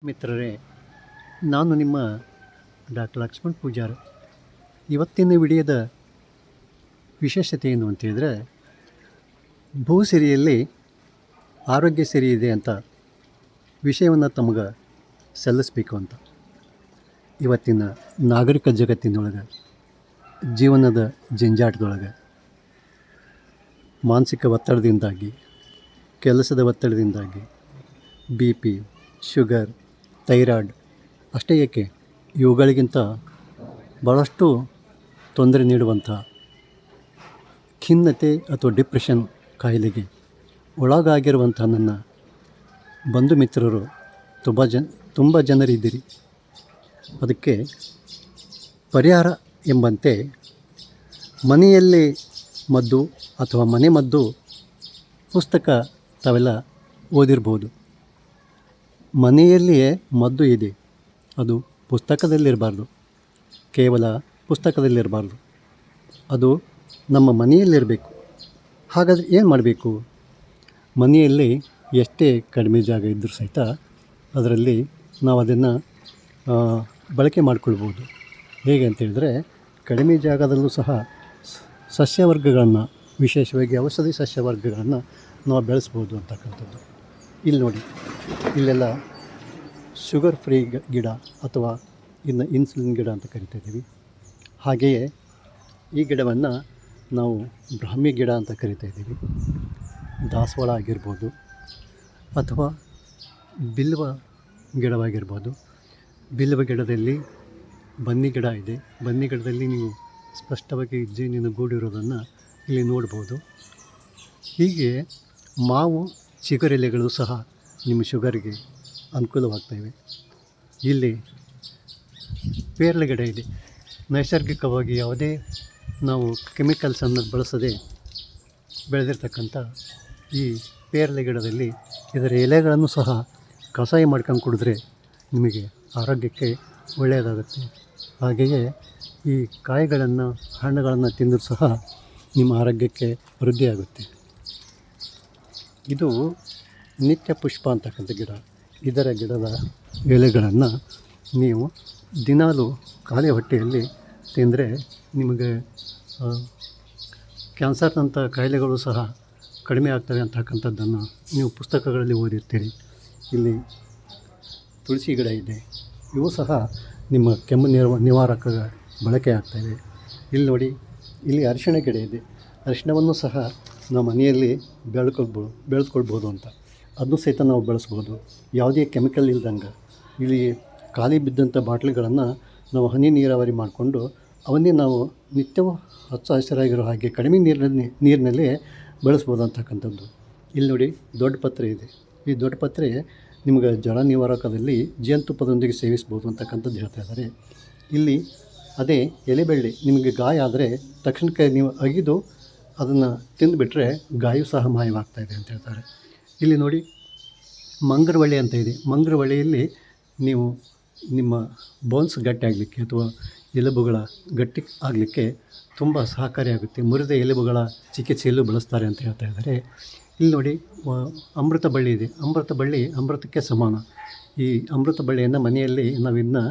ಮಿತ್ರರೇ, ನಾನು ನಿಮ್ಮ ಡಾಕ್ಟರ್ ಲಕ್ಷ್ಮಣ್ ಪೂಜಾರ್. ಇವತ್ತಿನ ವಿಡಿಯೋದ ವಿಶೇಷತೆ ಏನು ಅಂತೇಳಿದರೆ, ಭೂಸಿರಿಯಲ್ಲಿ ಆರೋಗ್ಯ ಸಿರಿ ಇದೆ ಅಂತ ವಿಷಯವನ್ನು ತಮಗೆ ಸಲ್ಲಿಸಬೇಕು ಅಂತ. ಇವತ್ತಿನ ನಾಗರಿಕ ಜಗತ್ತಿನೊಳಗೆ, ಜೀವನದ ಜಂಜಾಟದೊಳಗೆ, ಮಾನಸಿಕ ಒತ್ತಡದಿಂದಾಗಿ, ಕೆಲಸದ ಒತ್ತಡದಿಂದಾಗಿ BP, ಶುಗರ್, ಥೈರಾಯ್ಡ್ ಅಷ್ಟೇ ಏಕೆ, ಇವುಗಳಿಗಿಂತ ಭಾಳಷ್ಟು ತೊಂದರೆ ನೀಡುವಂಥ ಖಿನ್ನತೆ ಅಥವಾ ಡಿಪ್ರೆಷನ್ ಕಾಯಿಲೆಗೆ ಒಳಗಾಗಿರುವಂಥ ನನ್ನ ಬಂಧು ಮಿತ್ರರು ತುಂಬ ಜನರಿದ್ದೀರಿ. ಅದಕ್ಕೆ ಪರಿಹಾರ ಎಂಬಂತೆ ಮನೆಯಲ್ಲಿ ಮದ್ದು ಅಥವಾ ಮನೆ ಮದ್ದು ಪುಸ್ತಕ ತಾವೆಲ್ಲ ಓದಿರ್ಬೋದು. ಮನೆಯಲ್ಲಿಯೇ ಮದ್ದು ಇದೆ, ಅದು ಪುಸ್ತಕದಲ್ಲಿರಬಾರ್ದು, ಕೇವಲ ಪುಸ್ತಕದಲ್ಲಿರಬಾರ್ದು, ಅದು ನಮ್ಮ ಮನೆಯಲ್ಲಿರಬೇಕು. ಹಾಗಾದರೆ ಏನು ಮಾಡಬೇಕು? ಮನೆಯಲ್ಲಿ ಎಷ್ಟೇ ಕಡಿಮೆ ಜಾಗ ಇದ್ದರೂ ಸಹಿತ ಅದರಲ್ಲಿ ನಾವು ಅದನ್ನು ಬಳಕೆ ಮಾಡಿಕೊಳ್ಬೋದು. ಹೇಗೆ ಅಂತೇಳಿದರೆ, ಕಡಿಮೆ ಜಾಗದಲ್ಲೂ ಸಹ ಸಸ್ಯವರ್ಗಗಳನ್ನು, ವಿಶೇಷವಾಗಿ ಔಷಧಿ ಸಸ್ಯವರ್ಗಗಳನ್ನು ನಾವು ಬೆಳೆಸ್ಬೋದು ಅಂತಕ್ಕಂಥದ್ದು. ಇಲ್ಲಿ ನೋಡಿ, ಇಲ್ಲೆಲ್ಲ ಶುಗರ್ ಫ್ರೀ ಗಿಡ ಅಥವಾ ಇನ್ನು ಇನ್ಸುಲಿನ್ ಗಿಡ ಅಂತ ಕರಿತಾ ಇದ್ದೀವಿ. ಹಾಗೆಯೇ ಈ ಗಿಡವನ್ನು ನಾವು ಬ್ರಾಹ್ಮಿ ಗಿಡ ಅಂತ ಕರಿತಾ ಇದ್ದೀವಿ. ದಾಸವಾಳ ಆಗಿರ್ಬೋದು ಅಥವಾ ಬಿಲ್ವ ಗಿಡವಾಗಿರ್ಬೋದು. ಬಿಲ್ವ ಗಿಡದಲ್ಲಿ ಬನ್ನಿ ಗಿಡ ಇದೆ. ಬನ್ನಿ ಗಿಡದಲ್ಲಿ ನೀವು ಸ್ಪಷ್ಟವಾಗಿ ಜೇನಿನ ಗೂಡಿರೋದನ್ನು ಇಲ್ಲಿ ನೋಡ್ಬೋದು. ಹೀಗೆ ಮಾವು ಚಿಗುರೆಲೆಗಳು ಸಹ ನಿಮ್ಮ ಶುಗರ್ಗೆ ಅನುಕೂಲವಾಗ್ತವೆ. ಇಲ್ಲಿ ಪೇರಳೆ ಗಿಡ ಇದೆ. ನೈಸರ್ಗಿಕವಾಗಿ ಯಾವುದೇ ನಾವು ಕೆಮಿಕಲ್ಸನ್ನು ಬಳಸದೆ ಬೆಳೆದಿರ್ತಕ್ಕಂಥ ಈ ಪೇರಳೆ ಗಿಡದಲ್ಲಿ ಇದರ ಎಲೆಗಳನ್ನು ಸಹ ಕಷಾಯ ಮಾಡ್ಕೊಂಡು ಕುಡಿದ್ರೆ ನಿಮಗೆ ಆರೋಗ್ಯಕ್ಕೆ ಒಳ್ಳೆಯದಾಗುತ್ತೆ. ಹಾಗೆಯೇ ಈ ಕಾಯಿಗಳನ್ನು, ಹಣ್ಣುಗಳನ್ನು ತಿಂದರೂ ಸಹ ನಿಮ್ಮ ಆರೋಗ್ಯಕ್ಕೆ ವೃದ್ಧಿಯಾಗುತ್ತೆ. ಇದು ನಿತ್ಯ ಪುಷ್ಪ ಅಂತಕ್ಕಂಥ ಗಿಡ. ಇದರ ಗಿಡದ ಎಲೆಗಳನ್ನು ನೀವು ದಿನಾಲೂ ಖಾಲಿ ಹೊಟ್ಟೆಯಲ್ಲಿ ತಿಂದರೆ ನಿಮಗೆ ಕ್ಯಾನ್ಸರ್ನಂಥ ಕಾಯಿಲೆಗಳು ಸಹ ಕಡಿಮೆ ಆಗ್ತವೆ ಅಂತಕ್ಕಂಥದ್ದನ್ನು ನೀವು ಪುಸ್ತಕಗಳಲ್ಲಿ ಓದಿರ್ತೀರಿ. ಇಲ್ಲಿ ತುಳಸಿ ಗಿಡ ಇದೆ. ಇವು ಸಹ ನಿಮ್ಮ ಕೆಮ್ಮು ನಿವಾರಕ ಬಳಕೆ ಆಗ್ತವೆ. ಇಲ್ಲಿ ನೋಡಿ, ಇಲ್ಲಿ ಅರಿಶಿಣ ಗಿಡ ಇದೆ. ಅರಿಶಿಣವನ್ನು ಸಹ ನಾವು ಮನೆಯಲ್ಲಿ ಬೆಳೆಸ್ಕೊಳ್ಬೋದು ಅಂತ. ಅದನ್ನು ಸಹಿತ ನಾವು ಬೆಳೆಸ್ಬೋದು, ಯಾವುದೇ ಕೆಮಿಕಲ್ ಇಲ್ದಂಗೆ. ಇಲ್ಲಿ ಖಾಲಿ ಬಿದ್ದಂಥ ಬಾಟ್ಲಿಗಳನ್ನು ನಾವು ಹನಿ ನೀರಾವರಿ ಮಾಡಿಕೊಂಡು ಅವನ್ನೇ ನಾವು ನಿತ್ಯವೂ ಹಚ್ಚ ಹಸಿರಾಗಿರೋ ಹಾಗೆ ಕಡಿಮೆ ನೀರಿನಲ್ಲಿ ಬೆಳೆಸ್ಬೋದು ಅಂತಕ್ಕಂಥದ್ದು. ಇಲ್ಲಿ ನೋಡಿ, ದೊಡ್ಡ ಪತ್ರೆ ಇದೆ. ಈ ದೊಡ್ಡ ಪತ್ರೆ ನಿಮಗೆ ಜ್ವರ ನಿವಾರಕದಲ್ಲಿ ಜೇನುತುಪ್ಪದೊಂದಿಗೆ ಸೇವಿಸ್ಬೋದು ಅಂತಕ್ಕಂಥದ್ದು ಹೇಳ್ತಾ ಇದ್ದಾರೆ. ಇಲ್ಲಿ ಅದೇ ಎಲೆಬಳ್ಳಿ, ನಿಮಗೆ ಗಾಯ ಆದರೆ ತಕ್ಷಣಕ್ಕೆ ನೀವು ಅಗಿದು ಅದನ್ನು ತಿಂದುಬಿಟ್ರೆ ಗಾಯು ಸಹ ಮಾಯವಾಗ್ತಾಯಿದೆ ಅಂತ ಹೇಳ್ತಾರೆ. ಇಲ್ಲಿ ನೋಡಿ, ಮಂಗರವಳ್ಳಿ ಅಂತ ಇದೆ. ಮಂಗರವಳ್ಳಿಯಲ್ಲಿ ನೀವು ನಿಮ್ಮ ಬೋನ್ಸ್ ಗಟ್ಟಿ ಆಗಲಿಕ್ಕೆ ಅಥವಾ ಎಲುಬುಗಳ ಗಟ್ಟಿ ಆಗಲಿಕ್ಕೆ ತುಂಬ ಸಹಕಾರಿಯಾಗುತ್ತೆ. ಮುರಿದ ಎಲುಬುಗಳ ಚಿಕಿತ್ಸೆಯಲ್ಲೂ ಬಳಸ್ತಾರೆ ಅಂತ ಹೇಳ್ತಾ ಇದ್ದಾರೆ. ಇಲ್ಲಿ ನೋಡಿ, ಅಮೃತ ಬಳ್ಳಿ ಇದೆ. ಅಮೃತ ಬಳ್ಳಿ ಅಮೃತಕ್ಕೆ ಸಮಾನ. ಈ ಅಮೃತ ಬಳ್ಳಿಯನ್ನು ಮನೆಯಲ್ಲಿ ನಾವು ಇದನ್ನ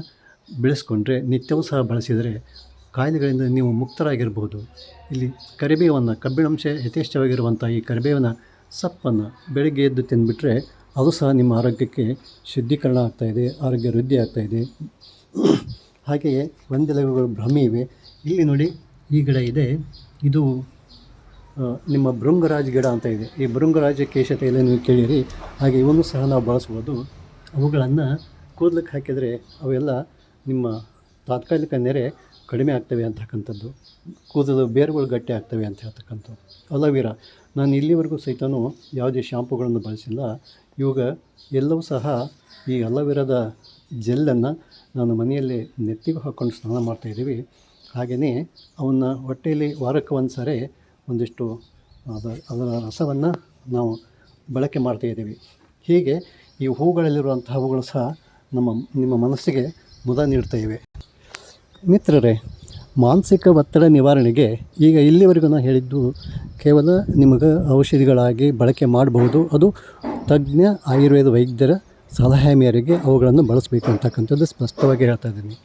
ಬೆಳೆಸ್ಕೊಂಡ್ರೆ, ನಿತ್ಯವೂ ಸಹ ಬಳಸಿದರೆ ಕಾಯಿಲೆಗಳಿಂದ ನೀವು ಮುಕ್ತರಾಗಿರ್ಬೋದು. ಇಲ್ಲಿ ಕರಿಬೇವನ್ನು, ಕಬ್ಬಿಣಾಂಶ ಯಥೇಚ್ಛವಾಗಿರುವಂಥ ಈ ಕರಿಬೇವಿನ ಸೊಪ್ಪನ್ನು ಬೆಳಗ್ಗೆ ಎದ್ದು ತಿಂದುಬಿಟ್ರೆ ಅದು ಸಹ ನಿಮ್ಮ ಆರೋಗ್ಯಕ್ಕೆ ಶುದ್ಧೀಕರಣ ಆಗ್ತಾಯಿದೆ, ಆರೋಗ್ಯ ವೃದ್ಧಿ ಆಗ್ತಾಯಿದೆ. ಹಾಗೆಯೇ ಒಂದೆಲೆಗಳು ಬ್ರಾಹ್ಮಿ ಇವೆ. ಇಲ್ಲಿ ನೋಡಿ, ಈ ಗಿಡ ಇದೆ. ಇದು ನಿಮ್ಮ ಭೃಂಗರಾಜ ಗಿಡ ಅಂತ ಇದೆ. ಈ ಭೃಂಗರಾಜ ಕೇಶತೆ ಎಲೆ ನೀವು ಕೇಳಿರಿ. ಹಾಗೆ ಇವನ್ನು ಸಹ ನಾವು ಬಳಸ್ಬೋದು. ಅವುಗಳನ್ನು ಕೂದಲಕ್ಕೆ ಹಾಕಿದರೆ ಅವೆಲ್ಲ ನಿಮ್ಮ ತಾತ್ಕಾಲಿಕ ನೆರೆ ಕಡಿಮೆ ಆಗ್ತವೆ ಅಂತಕ್ಕಂಥದ್ದು. ಕೂದಲು ಬೇರುಗಳು ಗಟ್ಟಿ ಆಗ್ತವೆ ಅಂತ ಹೇಳ್ತಕ್ಕಂಥದ್ದು. ಅಲೋವೆರಾ, ನಾನು ಇಲ್ಲಿವರೆಗೂ ಸಹಿತನೂ ಯಾವುದೇ ಶಾಂಪುಗಳನ್ನು ಬಳಸಿಲ್ಲ. ಇವಾಗ ಎಲ್ಲವೂ ಸಹ ಈ ಅಲೋವೆರಾದ ಜೆಲ್ಲನ್ನು ನಾನು ಮನೆಯಲ್ಲೇ ನೆತ್ತಿಗೂ ಹಾಕ್ಕೊಂಡು ಸ್ನಾನ ಮಾಡ್ತಾಯಿದ್ದೀವಿ. ಹಾಗೆಯೇ ಅವನ್ನು ಹೊಟ್ಟೆಯಲ್ಲಿ ವಾರಕ್ಕೆ ಒಂದು ಸಾರಿ ಒಂದಿಷ್ಟು ಅದರ ರಸವನ್ನು ನಾವು ಬಳಕೆ ಮಾಡ್ತಾಯಿದ್ದೀವಿ. ಹೀಗೆ ಈ ಹೂಗಳಲ್ಲಿರುವಂಥ ಹೂಗಳು ಸಹ ನಿಮ್ಮ ಮನಸ್ಸಿಗೆ ಮುದ ನೀಡ್ತಾ ಇವೆ. ಮಿತ್ರರೇ, ಮಾನಸಿಕ ಒತ್ತಡ ನಿವಾರಣೆಗೆ ಈಗ ಇಲ್ಲಿವರೆಗೂ ನಾನು ಹೇಳಿದ್ದು ಕೇವಲ ನಿಮಗೆ ಔಷಧಿಗಳಾಗಿ ಬಳಕೆ ಮಾಡಬಹುದು. ಅದು ತಜ್ಞ ಆಯುರ್ವೇದ ವೈದ್ಯರ ಸಲಹೆ ಮೇರೆಗೆ ಅವುಗಳನ್ನು ಬಳಸಬೇಕು ಅಂತಕ್ಕಂಥದ್ದು ಸ್ಪಷ್ಟವಾಗಿ ಹೇಳ್ತಾ ಇದ್ದೀನಿ.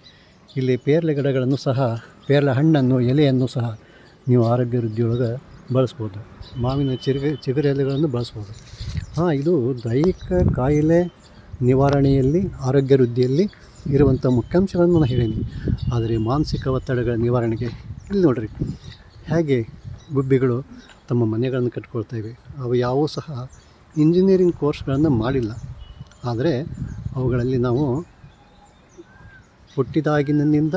ಇಲ್ಲಿ ಪೇರಲೆ ಗಿಡಗಳನ್ನು ಸಹ, ಪೇರಲೆ ಹಣ್ಣನ್ನು, ಎಲೆಯನ್ನು ಸಹ ನೀವು ಆರೋಗ್ಯ ವೃದ್ಧಿಯೊಳಗೆ ಬಳಸ್ಬೋದು. ಮಾವಿನ ಚಿಗುರು ಎಲೆಗಳನ್ನು ಬಳಸ್ಬೋದು. ಇದು ದೈಹಿಕ ಕಾಯಿಲೆ ನಿವಾರಣೆಯಲ್ಲಿ, ಆರೋಗ್ಯ ವೃದ್ಧಿಯಲ್ಲಿ ಇರುವಂಥ ಮುಖ್ಯಾಂಶಗಳನ್ನು ನಾನು ಹೇಳೀನಿ. ಆದರೆ ಮಾನಸಿಕ ಒತ್ತಡಗಳ ನಿವಾರಣೆಗೆ ಇಲ್ಲಿ ನೋಡಿರಿ ಹೇಗೆ ಗುಬ್ಬಿಗಳು ತಮ್ಮ ಮನೆಗಳನ್ನು ಕಟ್ಕೊಳ್ತಾಯಿವೆ. ಅವು ಯಾವುವೂ ಸಹ ಇಂಜಿನಿಯರಿಂಗ್ ಕೋರ್ಸ್ಗಳನ್ನು ಮಾಡಿಲ್ಲ. ಆದರೆ ಅವುಗಳಲ್ಲಿ ನಾವು ಹುಟ್ಟಿದಾಗಿನಿಂದ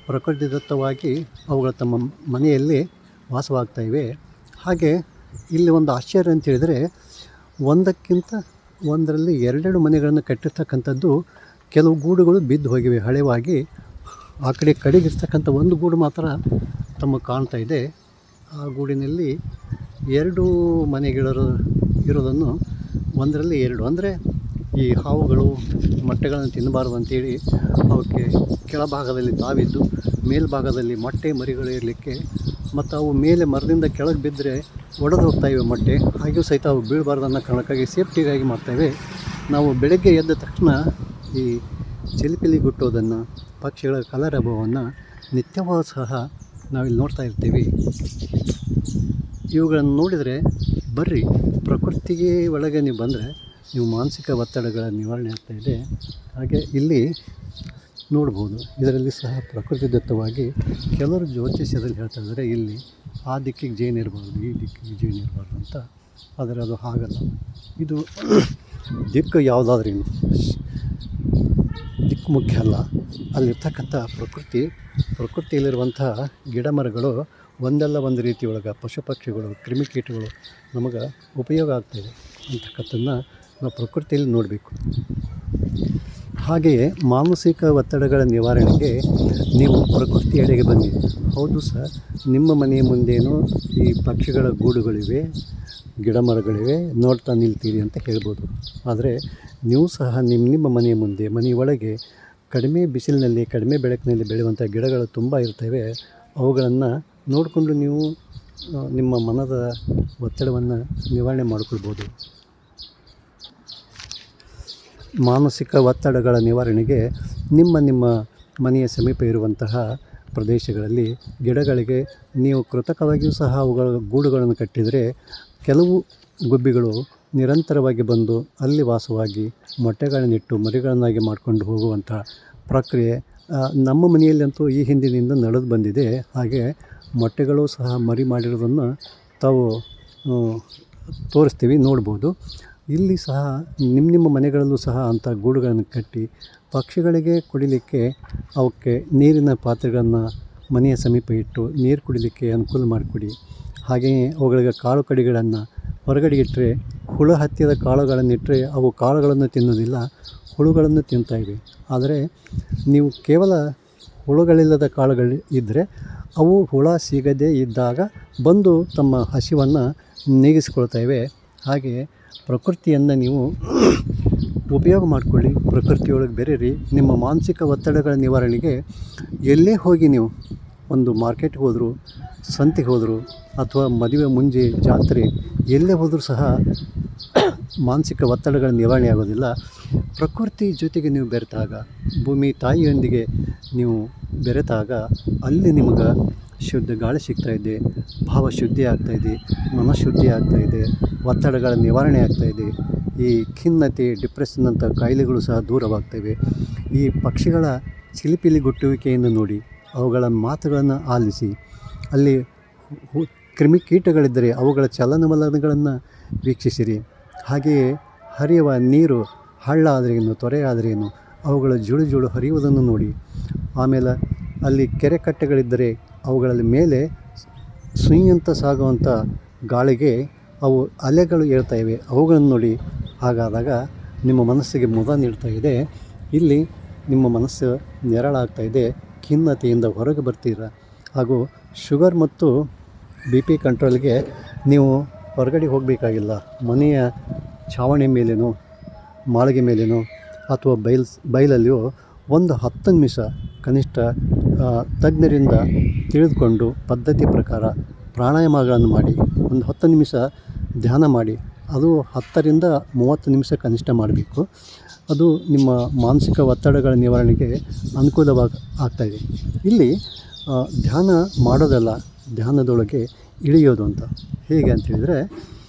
ಪ್ರಕೃತಿದತ್ತವಾಗಿ ಅವುಗಳು ತಮ್ಮ ಮನೆಯಲ್ಲಿ ವಾಸವಾಗ್ತಾಯಿವೆ. ಹಾಗೆ ಇಲ್ಲಿ ಒಂದು ಆಶ್ಚರ್ಯ ಅಂತ ಹೇಳಿದರೆ, ಒಂದಕ್ಕಿಂತ ಒಂದರಲ್ಲಿ ಎರಡೆರಡು ಮನೆಗಳನ್ನು ಕಟ್ಟಿರ್ತಕ್ಕಂಥದ್ದು. ಕೆಲವು ಗೂಡುಗಳು ಬಿದ್ದು ಹೋಗಿವೆ ಹಳೆವಾಗಿ. ಆ ಕಡೆಗಿರ್ತಕ್ಕಂಥ ಒಂದು ಗೂಡು ಮಾತ್ರ ತಮಗೆ ಕಾಣ್ತಾ ಇದೆ. ಆ ಗೂಡಿನಲ್ಲಿ 2 ಮನೆಗಳು ಇರೋದನ್ನು, ಒಂದರಲ್ಲಿ 2 ಅಂದರೆ ಈ ಹಾವುಗಳು ಮೊಟ್ಟೆಗಳನ್ನು ತಿನ್ನಬಾರ್ದು ಅಂಥೇಳಿ ಅವಕ್ಕೆ ಕೆಳಭಾಗದಲ್ಲಿ ತಾವಿದ್ದು, ಮೇಲ್ಭಾಗದಲ್ಲಿ ಮೊಟ್ಟೆ ಮರಿಗಳು ಇರಲಿಕ್ಕೆ, ಮತ್ತು ಅವು ಮೇಲೆ ಮರದಿಂದ ಕೆಳಗೆ ಬಿದ್ದರೆ ಒಡೆದು ಹೋಗ್ತಾಯಿವೆ ಮೊಟ್ಟೆ. ಹಾಗೆಯೂ ಸಹಿತ ಅವು ಬೀಳಬಾರ್ದು ಅನ್ನೋ ಕಾರಣಕ್ಕಾಗಿ ಸೇಫ್ಟಿಗಾಗಿ ಮಾಡ್ತಾಯಿವೆ. ನಾವು ಬೆಳಗ್ಗೆ ಎದ್ದ ತಕ್ಷಣ ಈ ಚಿಲಿಪಿಲಿ ಗುಟ್ಟೋದನ್ನು, ಪಕ್ಷಿಗಳ ಕಲರವವನ್ನು ನಿತ್ಯವೂ ಸಹ ನಾವಿಲ್ಲಿ ನೋಡ್ತಾ ಇರ್ತೀವಿ. ಇವುಗಳನ್ನು ನೋಡಿದರೆ ಬರ್ರಿ, ಪ್ರಕೃತಿಗೆ ಒಳಗೆ ನೀವು ಬಂದರೆ ನೀವು ಮಾನಸಿಕ ಒತ್ತಡಗಳ ನಿವಾರಣೆ ಆಗ್ತಾಯಿದೆ. ಹಾಗೆ ಇಲ್ಲಿ ನೋಡ್ಬೋದು, ಇದರಲ್ಲಿ ಸಹ ಪ್ರಕೃತಿದತ್ತವಾಗಿ ಕೆಲವರು ಜ್ಯೋತಿಷ್ಯದಲ್ಲಿ ಹೇಳ್ತಾ ಇದ್ದಾರೆ, ಇಲ್ಲಿ ಆ ದಿಕ್ಕಿಗೆ ಜೇನು ಇರಬಾರ್ದು, ಈ ದಿಕ್ಕಿಗೆ ಜೇನು ಇರಬಾರ್ದು ಅಂತ. ಆದರೆ ಅದು ಹಾಗಲ್ಲ. ಇದು ದಿಕ್ಕು ಯಾವುದಾದ್ರೇನು, ದಿಕ್ಕು ಮುಖ್ಯ ಅಲ್ಲ. ಅಲ್ಲಿರ್ತಕ್ಕಂಥ ಪ್ರಕೃತಿಯಲ್ಲಿರುವಂತಹ ಗಿಡ ಮರಗಳು ಒಂದಲ್ಲ ಒಂದು ರೀತಿಯೊಳಗೆ ಪಶು ಪಕ್ಷಿಗಳು, ಕ್ರಿಮಿಕೀಟಗಳು ನಮಗೆ ಉಪಯೋಗ ಆಗ್ತಾಯಿದೆ ಅಂತಕ್ಕಂಥದ್ದನ್ನ ನಾವು ಪ್ರಕೃತಿಯಲ್ಲಿ ನೋಡಬೇಕು. ಹಾಗೆಯೇ ಮಾನಸಿಕ ಒತ್ತಡಗಳ ನಿವಾರಣೆಗೆ ನೀವು ಪ್ರಕೃತಿಯೆಡೆಗೆ ಬನ್ನಿ. ಹೌದು ಸರ್, ನಿಮ್ಮ ಮನೆಯ ಮುಂದೇನೋ ಈ ಪಕ್ಷಿಗಳ ಗೂಡುಗಳಿವೆ, ಗಿಡ ಮರಗಳಿವೆ, ನೋಡ್ತಾ ನಿಲ್ತೀರಿ ಅಂತ ಹೇಳ್ಬೋದು. ಆದರೆ ನೀವು ಸಹ ನಿಮ್ಮ ಮನೆಯ ಮುಂದೆ, ಮನೆಯೊಳಗೆ ಕಡಿಮೆ ಬಿಸಿಲಿನಲ್ಲಿ, ಕಡಿಮೆ ಬೆಳಕಿನಲ್ಲಿ ಬೆಳೆಯುವಂಥ ಗಿಡಗಳು ತುಂಬ ಇರ್ತವೆ. ಅವುಗಳನ್ನು ನೋಡಿಕೊಂಡು ನೀವು ನಿಮ್ಮ ಮನದ ಒತ್ತಡವನ್ನು ನಿವಾರಣೆ ಮಾಡಿಕೊಳ್ಬೋದು. ಮಾನಸಿಕ ಒತ್ತಡಗಳ ನಿವಾರಣೆಗೆ ನಿಮ್ಮ ಮನೆಯ ಸಮೀಪ ಇರುವಂತಹ ಪ್ರದೇಶಗಳಲ್ಲಿ ಗಿಡಗಳಿಗೆ ನೀವು ಕೃತಕವಾಗಿಯೂ ಸಹ ಅವುಗಳ ಗೂಡುಗಳನ್ನು ಕಟ್ಟಿದರೆ, ಕೆಲವು ಗುಬ್ಬಿಗಳು ನಿರಂತರವಾಗಿ ಬಂದು ಅಲ್ಲಿ ವಾಸವಾಗಿ ಮೊಟ್ಟೆಗಳನ್ನಿಟ್ಟು ಮರಿಗಳನ್ನಾಗಿ ಮಾಡಿಕೊಂಡು ಹೋಗುವಂಥ ಪ್ರಕ್ರಿಯೆ ನಮ್ಮ ಮನೆಯಲ್ಲಂತೂ ಈ ಹಿಂದಿನಿಂದ ನಡೆದು ಬಂದಿದೆ. ಹಾಗೆ ಮೊಟ್ಟೆಗಳು ಸಹ ಮರಿ ಮಾಡಿರೋದನ್ನು ತಾವು ತೋರಿಸ್ತೀವಿ, ನೋಡ್ಬೋದು. ಇಲ್ಲಿ ಸಹ ನಿಮ್ಮ ಮನೆಗಳಲ್ಲೂ ಸಹ ಅಂಥ ಗೂಡುಗಳನ್ನು ಕಟ್ಟಿ ಪಕ್ಷಿಗಳಿಗೆ ಕುಡಿಲಿಕ್ಕೆ ಅವಕ್ಕೆ ನೀರಿನ ಪಾತ್ರೆಗಳನ್ನು ಮನೆಯ ಸಮೀಪ ಇಟ್ಟು ನೀರು ಕುಡಿಲಿಕ್ಕೆ ಅನುಕೂಲ ಮಾಡಿಕೊಡಿ. ಹಾಗೆಯೇ ಅವುಗಳಿಗೆ ಕಾಳು ಕಡಿಗಳನ್ನು ಹೊರಗಡೆ ಇಟ್ಟರೆ, ಹುಳ ಹತ್ತಿದ ಕಾಳುಗಳನ್ನಿಟ್ಟರೆ ಅವು ಕಾಳುಗಳನ್ನು ತಿನ್ನೋದಿಲ್ಲ, ಹುಳುಗಳನ್ನು ತಿಂತಾಯಿವೆ. ಆದರೆ ನೀವು ಕೇವಲ ಹುಳುಗಳಿಲ್ಲದ ಕಾಳುಗಳು ಇದ್ದರೆ, ಅವು ಹುಳ ಸಿಗದೇ ಇದ್ದಾಗ ಬಂದು ತಮ್ಮ ಹಸಿವನ್ನು ನೀಗಿಸ್ಕೊಳ್ತಾಯಿವೆ. ಹಾಗೆ ಪ್ರಕೃತಿಯನ್ನು ನೀವು ಉಪಯೋಗ ಮಾಡಿಕೊಳ್ಳಿ, ಪ್ರಕೃತಿಯೊಳಗೆ ಬೆರೀರಿ. ನಿಮ್ಮ ಮಾನಸಿಕ ಒತ್ತಡಗಳ ನಿವಾರಣೆಗೆ ಎಲ್ಲೇ ಹೋಗಿ ನೀವು ಒಂದು ಮಾರ್ಕೆಟ್ಗೆ ಹೋದರೂ, ಸಂತೆಗೆ ಹೋದರೂ, ಅಥವಾ ಮದುವೆ ಮುಂಜಿ ಜಾತ್ರೆ ಎಲ್ಲೇ ಹೋದರೂ ಸಹ ಮಾನಸಿಕ ಒತ್ತಡಗಳ ನಿವಾರಣೆ ಆಗೋದಿಲ್ಲ. ಪ್ರಕೃತಿ ಜೊತೆಗೆ ನೀವು ಬೆರೆತಾಗ, ಭೂಮಿ ತಾಯಿಯೊಂದಿಗೆ ನೀವು ಬೆರೆತಾಗ ಅಲ್ಲಿ ನಿಮಗೆ ಶುದ್ಧ ಗಾಳಿ ಸಿಗ್ತಾಯಿದೆ, ಭಾವ ಶುದ್ಧಿ ಆಗ್ತಾಯಿದೆ, ಮನಃಶುದ್ಧಿ ಆಗ್ತಾಯಿದೆ, ಒತ್ತಡಗಳ ನಿವಾರಣೆ ಆಗ್ತಾಯಿದೆ. ಈ ಖಿನ್ನತೆ, ಡಿಪ್ರೆಷನ್ ಅಂಥ ಕಾಯಿಲೆಗಳು ಸಹ ದೂರವಾಗ್ತವೆ. ಈ ಪಕ್ಷಿಗಳ ಚಿಲಿಪಿಲಿ ಗುಟ್ಟುವಿಕೆಯನ್ನು ನೋಡಿ, ಅವುಗಳ ಮಾತುಗಳನ್ನು ಆಲಿಸಿ, ಅಲ್ಲಿ ಕ್ರಿಮಿಕೀಟಗಳಿದ್ದರೆ ಅವುಗಳ ಚಲನವಲನಗಳನ್ನು ವೀಕ್ಷಿಸಿರಿ. ಹಾಗೆಯೇ ಹರಿಯುವ ನೀರು, ಹಳ್ಳ ಆದರೇನು, ತೊರೆ ಆದರೇನು, ಅವುಗಳ ಜುಳು ಜುಳು ಹರಿಯುವುದನ್ನು ನೋಡಿ. ಆಮೇಲೆ ಅಲ್ಲಿ ಕೆರೆ ಕಟ್ಟೆಗಳಿದ್ದರೆ ಅವುಗಳಲ್ಲಿ ಮೇಲೆ ಸುಯ್ ಅಂತ ಸಾಗುವಂಥ ಗಾಳಿಗೆ ಅವು ಅಲೆಗಳು ಏಳ್ತಾಯಿವೆ, ಅವುಗಳನ್ನು ನೋಡಿ. ಹಾಗಾದಾಗ ನಿಮ್ಮ ಮನಸ್ಸಿಗೆ ಮುದ ನೀಡ್ತಾಯಿದೆ. ಇಲ್ಲಿ ನಿಮ್ಮ ಮನಸ್ಸು ನೆರಳಾಗ್ತಾಯಿದೆ, ಖಿನ್ನತೆಯಿಂದ ಹೊರಗೆ ಬರ್ತೀರ. ಹಾಗೂ ಶುಗರ್ ಮತ್ತು BP ಕಂಟ್ರೋಲ್ಗೆ ನೀವು ಹೊರಗಡೆ ಹೋಗಬೇಕಾಗಿಲ್ಲ. ಮನೆಯ ಛಾವಣಿ ಮೇಲೇನೋ, ಮಾಳಿಗೆ ಮೇಲೇನೋ, ಅಥವಾ ಬಯಲಲ್ಲಿಯೋ ಒಂದು 10 ನಿಮಿಷ ಕನಿಷ್ಠ ತಜ್ಞರಿಂದ ತಿಳಿದುಕೊಂಡು ಪದ್ಧತಿ ಪ್ರಕಾರ ಪ್ರಾಣಾಯಾಮಗಳನ್ನು ಮಾಡಿ, ಒಂದು 10 ನಿಮಿಷ ಧ್ಯಾನ ಮಾಡಿ, ಅದು 10ರಿಂದ 30 ನಿಮಿಷ ಕನಿಷ್ಠ ಮಾಡಬೇಕು. ಅದು ನಿಮ್ಮ ಮಾನಸಿಕ ಒತ್ತಡಗಳ ನಿವಾರಣೆಗೆ ಅನುಕೂಲವಾಗಿ ಆಗ್ತಾಯಿದೆ. ಇಲ್ಲಿ ಧ್ಯಾನ ಮಾಡೋದಲ್ಲ, ಧ್ಯಾನದೊಳಗೆ ಇಳಿಯೋದು ಅಂತ. ಹೇಗೆ ಅಂತೇಳಿದರೆ,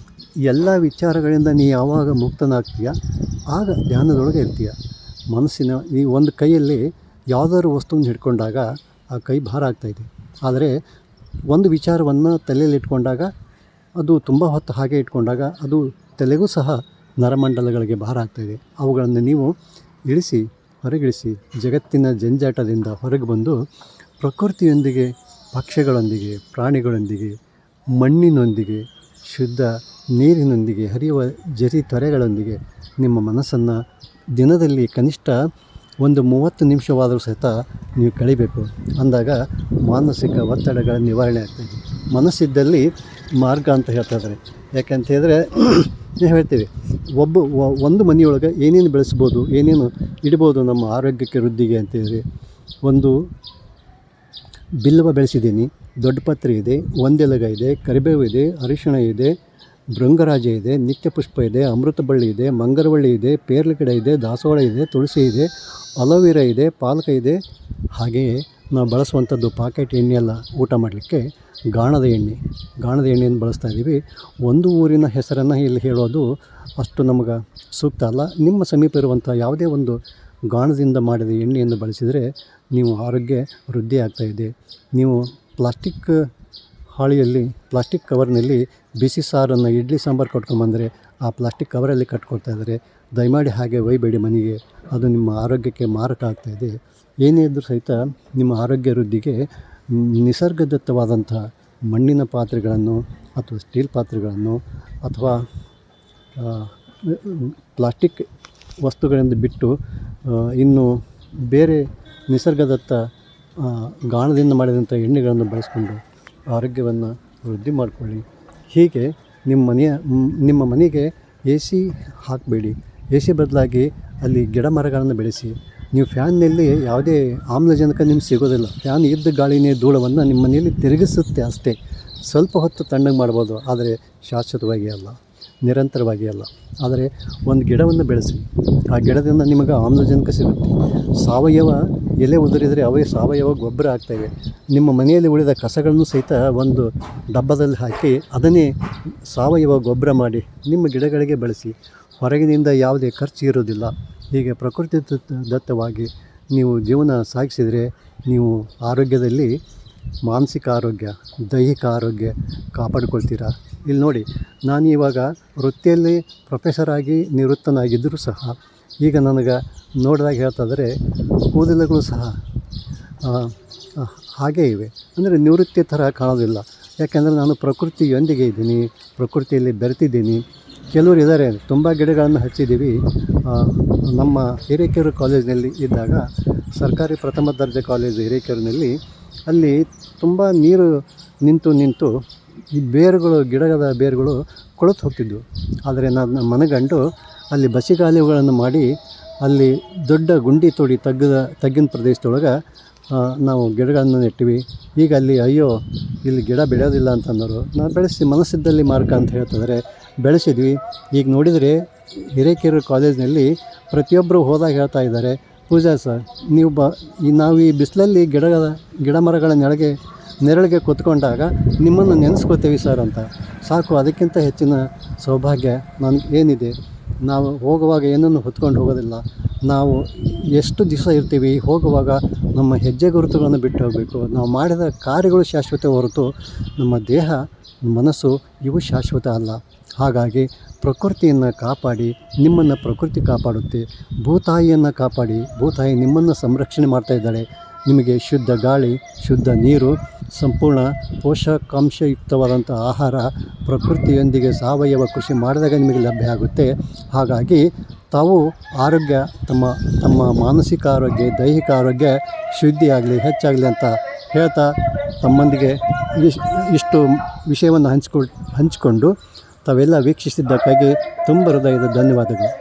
ಎಲ್ಲ ವಿಚಾರಗಳಿಂದ ನೀ ಯಾವಾಗ ಮುಕ್ತನಾಗ್ತೀಯ ಆಗ ಧ್ಯಾನದೊಳಗೆ ಇರ್ತೀಯ. ಮನಸ್ಸಿನ ಈ ಒಂದು ಕೈಯಲ್ಲಿ ಯಾವುದಾದ್ರು ವಸ್ತುವನ್ನು ಹಿಡ್ಕೊಂಡಾಗ ಆ ಕೈ ಭಾರ ಆಗ್ತಾಯಿದೆ. ಆದರೆ ಒಂದು ವಿಚಾರವನ್ನು ತಲೆಯಲ್ಲಿ ಇಟ್ಕೊಂಡಾಗ, ಅದು ತುಂಬ ಹೊತ್ತು ಹಾಗೆ ಇಟ್ಕೊಂಡಾಗ ಅದು ತಲೆಗೂ ಸಹ ನರಮಂಡಲಗಳಿಗೆ ಭಾರ ಆಗ್ತಾಯಿದೆ. ಅವುಗಳನ್ನು ನೀವು ಇಳಿಸಿ, ಹೊರಗಿಳಿಸಿ, ಜಗತ್ತಿನ ಜಂಜಾಟದಿಂದ ಹೊರಗೆ ಬಂದು ಪ್ರಕೃತಿಯೊಂದಿಗೆ, ಪಕ್ಷಿಗಳೊಂದಿಗೆ, ಪ್ರಾಣಿಗಳೊಂದಿಗೆ, ಮಣ್ಣಿನೊಂದಿಗೆ, ಶುದ್ಧ ನೀರಿನೊಂದಿಗೆ, ಹರಿಯುವ ಜರಿ ತೊರೆಗಳೊಂದಿಗೆ ನಿಮ್ಮ ಮನಸ್ಸನ್ನು ದಿನದಲ್ಲಿ ಕನಿಷ್ಠ ಒಂದು 30 ನಿಮಿಷವಾದರೂ ಸಹಿತ ನೀವು ಕಳಿಬೇಕು. ಅಂದಾಗ ಮಾನಸಿಕ ಒತ್ತಡಗಳ ನಿವಾರಣೆ ಆಗ್ತಾಯಿದೆ. ಮನಸ್ಸಿದ್ದಲ್ಲಿ ಮಾರ್ಗ ಅಂತ ಹೇಳ್ತಾ ಇದ್ದಾರೆ. ಯಾಕೆಂತ ಹೇಳಿದ್ರೆ ನಾವು ಹೇಳ್ತೀವಿ, ಒಂದು ಮನೆಯೊಳಗೆ ಏನೇನು ಬೆಳೆಸ್ಬೋದು, ಏನೇನು ಇಡ್ಬೋದು ನಮ್ಮ ಆರೋಗ್ಯಕ್ಕೆ, ವೃದ್ಧಿಗೆ ಅಂತೇಳಿ. ಒಂದು ಬಿಲ್ಲವ ಬೆಳೆಸಿದ್ದೀನಿ, ದೊಡ್ಡ ಪತ್ರೆ ಇದೆ, ಒಂದೆಲಗ ಇದೆ, ಕರಿಬೇವು ಇದೆ, ಅರಿಶಿಣ ಇದೆ, ಭೃಂಗರಾಜ ಇದೆ, ನಿತ್ಯ ಪುಷ್ಪ ಇದೆ, ಅಮೃತ ಬಳ್ಳಿ ಇದೆ, ಮಂಗರವಳ್ಳಿ ಇದೆ, ಪೇರ್ಲೆ ಗಿಡ ಇದೆ, ದಾಸವಾಳ ಇದೆ, ತುಳಸಿ ಇದೆ, ಅಲೋವೆರಾ ಇದೆ, ಪಾಲಕ ಇದೆ. ಹಾಗೆಯೇ ನಾವು ಬಳಸುವಂಥದ್ದು ಪಾಕೆಟ್ ಎಣ್ಣೆ ಅಲ್ಲ, ಊಟ ಮಾಡಲಿಕ್ಕೆ ಗಾಣದ ಎಣ್ಣೆಯನ್ನು ಬಳಸ್ತಾ ಇದ್ದೀವಿ. ಒಂದು ಊರಿನ ಹೆಸರನ್ನು ಇಲ್ಲಿ ಹೇಳೋದು ಅಷ್ಟು ನಮಗೆ ಸೂಕ್ತ ಅಲ್ಲ. ನಿಮ್ಮ ಸಮೀಪ ಇರುವಂಥ ಯಾವುದೇ ಒಂದು ಗಾಣದಿಂದ ಮಾಡಿದ ಎಣ್ಣೆಯನ್ನು ಬಳಸಿದರೆ ನೀವು ಆರೋಗ್ಯ ವೃದ್ಧಿ ಆಗ್ತಾಯಿದೆ. ನೀವು ಪ್ಲಾಸ್ಟಿಕ್ ಕವರ್ನಲ್ಲಿ ಬಿಸಿ ಸಾರನ್ನು, ಇಡ್ಲಿ ಸಾಂಬಾರು ಕಟ್ಕೊಂಬಂದರೆ ಆ ಪ್ಲಾಸ್ಟಿಕ್ ಕವರಲ್ಲಿ ಕಟ್ಕೊಳ್ತಾ ಇದ್ದಾರೆ. ದಯಮಾಡಿ ಹಾಗೆ ಒಯ್ಬೇಡಿ ಮನೆಗೆ, ಅದು ನಿಮ್ಮ ಆರೋಗ್ಯಕ್ಕೆ ಮಾರಕ ಆಗ್ತಾಯಿದೆ. ಏನೇ ಇದ್ದರೂ ಸಹಿತ ನಿಮ್ಮ ಆರೋಗ್ಯ ವೃದ್ಧಿಗೆ ನಿಸರ್ಗದತ್ತವಾದಂಥ ಮಣ್ಣಿನ ಪಾತ್ರೆಗಳನ್ನು ಅಥವಾ ಸ್ಟೀಲ್ ಪಾತ್ರೆಗಳನ್ನು ಅಥವಾ ಪ್ಲಾಸ್ಟಿಕ್ ವಸ್ತುಗಳಿಂದ ಬಿಟ್ಟು ಇನ್ನು ಬೇರೆ ನಿಸರ್ಗದತ್ತ ಗಾಣದಿಂದ ಮಾಡಿದಂಥ ಎಣ್ಣೆಗಳನ್ನು ಬಳಸ್ಕೊಂಡು ಆರೋಗ್ಯವನ್ನು ವೃದ್ಧಿ ಮಾಡಿಕೊಳ್ಳಿ. ಹೀಗೆ ನಿಮ್ಮ ಮನೆಗೆ ಎ ಸಿ ಹಾಕಬೇಡಿ. ಎ ಸಿ ಬದಲಾಗಿ ಅಲ್ಲಿ ಗಿಡ ಮರಗಳನ್ನು ಬೆಳೆಸಿ. ನೀವು ಫ್ಯಾನ್ನಲ್ಲಿ ಯಾವುದೇ ಆಮ್ಲಜನಕ ನಿಮ್ಗೆ ಸಿಗೋದಿಲ್ಲ. ಫ್ಯಾನ್ ಇದ್ದ ಗಾಳಿನೇ ಧೂಳವನ್ನು ನಿಮ್ಮ ಮನೆಯಲ್ಲಿ ತಿರುಗಿಸುತ್ತೆ ಅಷ್ಟೇ. ಸ್ವಲ್ಪ ಹೊತ್ತು ತಣ್ಣಗೆ ಮಾಡ್ಬೋದು, ಆದರೆ ಶಾಶ್ವತವಾಗಿ ಅಲ್ಲ, ನಿರಂತರವಾಗಿ ಅಲ್ಲ. ಆದರೆ ಒಂದು ಗಿಡವನ್ನು ಬೆಳೆಸಿ, ಆ ಗಿಡದಿಂದ ನಿಮಗೆ ಆಮ್ಲಜನಕ ಸಿಗುತ್ತೆ. ಸಾವಯವ ಎಲೆ ಉದುರಿದರೆ ಅವೇ ಸಾವಯವ ಗೊಬ್ಬರ ಆಗ್ತಾಯಿವೆ. ನಿಮ್ಮ ಮನೆಯಲ್ಲಿ ಉಳಿದ ಕಸಗಳನ್ನು ಸಹಿತ ಒಂದು ಡಬ್ಬದಲ್ಲಿ ಹಾಕಿ ಅದನ್ನೇ ಸಾವಯವ ಗೊಬ್ಬರ ಮಾಡಿ ನಿಮ್ಮ ಗಿಡಗಳಿಗೆ ಬಳಸಿ. ಹೊರಗಿನಿಂದ ಯಾವುದೇ ಖರ್ಚು ಇರೋದಿಲ್ಲ. ಹೀಗೆ ಪ್ರಕೃತಿ ದತ್ತವಾಗಿ ನೀವು ಜೀವನ ಸಾಗಿಸಿದರೆ ನೀವು ಆರೋಗ್ಯದಲ್ಲಿ ಮಾನಸಿಕ ಆರೋಗ್ಯ, ದೈಹಿಕ ಆರೋಗ್ಯ ಕಾಪಾಡಿಕೊಳ್ತೀರಾ. ಇಲ್ಲಿ ನೋಡಿ, ನಾನು ಇವಾಗ ವೃತ್ತಿಯಲ್ಲಿ ಪ್ರೊಫೆಸರ್ ಆಗಿ ನಿವೃತ್ತನಾಗಿದ್ದರೂ ಸಹ ಈಗ ನನಗೆ ನೋಡಿದಾಗ ಹೇಳ್ತಾಯಿದ್ರೆ ಕೂದಲುಗಳು ಸಹ ಹಾಗೇ ಇವೆ. ಅಂದರೆ ನಿವೃತ್ತಿ ಥರ ಕಾಣೋದಿಲ್ಲ. ಯಾಕೆಂದರೆ ನಾನು ಪ್ರಕೃತಿಯೊಂದಿಗೆ ಇದ್ದೀನಿ, ಪ್ರಕೃತಿಯಲ್ಲಿ ಬೆರೆತಿದ್ದೀನಿ. ಕೆಲವರು ಇದ್ದಾರೆ, ತುಂಬ ಗಿಡಗಳನ್ನು ಹಚ್ಚಿದ್ದೀವಿ. ನಮ್ಮ ಹಿರೇಕೆರೂರು ಕಾಲೇಜಿನಲ್ಲಿ ಇದ್ದಾಗ, ಸರ್ಕಾರಿ ಪ್ರಥಮ ದರ್ಜೆ ಕಾಲೇಜು ಹಿರೇಕೆರೂರಿನಲ್ಲಿ, ಅಲ್ಲಿ ತುಂಬ ನೀರು ನಿಂತು ಈ ಗಿಡದ ಬೇರುಗಳು ಕೊಳೆತು ಹೋಗ್ತಿದ್ವು. ಆದರೆ ನಾನು ಮನಗಂಡು ಅಲ್ಲಿ ಬಸಿಗಾಲುಗಳನ್ನು ಮಾಡಿ ಅಲ್ಲಿ ದೊಡ್ಡ ಗುಂಡಿ ತೋಡಿ ತಗ್ಗಿನ ಪ್ರದೇಶದೊಳಗೆ ನಾವು ಗಿಡಗಳನ್ನು ನೆಟ್ಟಿವಿ. ಈಗ ಅಲ್ಲಿ ಅಯ್ಯೋ ಇಲ್ಲಿ ಗಿಡ ಬೆಳೆಯೋದಿಲ್ಲ ಅಂತಂದರು. ನಾವು ಬೆಳೆಸಿ ಮನಸ್ಸಿದ್ದಲ್ಲಿ ಮಾರ್ಗ ಅಂತ ಹೇಳ್ತಿದ್ದಾರೆ, ಬೆಳೆಸಿದ್ವಿ. ಈಗ ನೋಡಿದರೆ ಹಿರೇಕೆರೂರು ಕಾಲೇಜಿನಲ್ಲಿ ಪ್ರತಿಯೊಬ್ಬರು ಹೋದಾಗ ಹೇಳ್ತಾ ಇದ್ದಾರೆ, ಪೂಜಾ ಸರ್ ನಾವು ಈ ಬಿಸಿಲಲ್ಲಿ ಗಿಡ ಮರಗಳ ನೆರಳಿಗೆ ಕೂತ್ಕೊಂಡಾಗ ನಿಮ್ಮನ್ನು ನೆನೆಸ್ಕೋತೀವಿ ಸರ್ ಅಂತ. ಸಾಕು, ಅದಕ್ಕಿಂತ ಹೆಚ್ಚಿನ ಸೌಭಾಗ್ಯ ನನಗೆ ಏನಿದೆ? ನಾವು ಹೋಗುವಾಗ ಏನನ್ನು ಹೊತ್ಕೊಂಡು ಹೋಗೋದಿಲ್ಲ. ನಾವು ಎಷ್ಟು ದಿವಸ ಇರ್ತೀವಿ, ಹೋಗುವಾಗ ನಮ್ಮ ಹೆಜ್ಜೆ ಗುರುತುಗಳನ್ನು ಬಿಟ್ಟು ಹೋಗಬೇಕು. ನಾವು ಮಾಡಿದ ಕಾರ್ಯಗಳು ಶಾಶ್ವತ ಹೊರತು ನಮ್ಮ ದೇಹ, ಮನಸ್ಸು ಇವು ಶಾಶ್ವತ ಅಲ್ಲ. ಹಾಗಾಗಿ ಪ್ರಕೃತಿಯನ್ನು ಕಾಪಾಡಿ, ನಿಮ್ಮನ್ನು ಪ್ರಕೃತಿ ಕಾಪಾಡುತ್ತೆ. ಭೂತಾಯಿಯನ್ನು ಕಾಪಾಡಿ, ಭೂತಾಯಿ ನಿಮ್ಮನ್ನು ಸಂರಕ್ಷಣೆ ಮಾಡ್ತಾಯಿದ್ದಾಳೆ. ನಿಮಗೆ ಶುದ್ಧ ಗಾಳಿ, ಶುದ್ಧ ನೀರು, ಸಂಪೂರ್ಣ ಪೋಷಕಾಂಶಯುಕ್ತವಾದಂಥ ಆಹಾರ ಪ್ರಕೃತಿಯೊಂದಿಗೆ ಸಾವಯವ ಕೃಷಿ ಮಾಡಿದಾಗ ನಿಮಗೆ ಲಭ್ಯ ಆಗುತ್ತೆ. ಹಾಗಾಗಿ ತಾವು ಆರೋಗ್ಯ, ತಮ್ಮ ಮಾನಸಿಕ ಆರೋಗ್ಯ, ದೈಹಿಕ ಆರೋಗ್ಯ ಶುದ್ಧಿಯಾಗಲಿ, ಹೆಚ್ಚಾಗಲಿ ಅಂತ ಹೇಳ್ತಾ ತಮ್ಮೊಂದಿಗೆ ಇಷ್ಟು ವಿಷಯವನ್ನು ಹಂಚಿಕೊಂಡು ತಾವೆಲ್ಲ ವೀಕ್ಷಿಸಿದ್ದಕ್ಕಾಗಿ ತುಂಬ ಹೃದಯದ ಧನ್ಯವಾದಗಳು.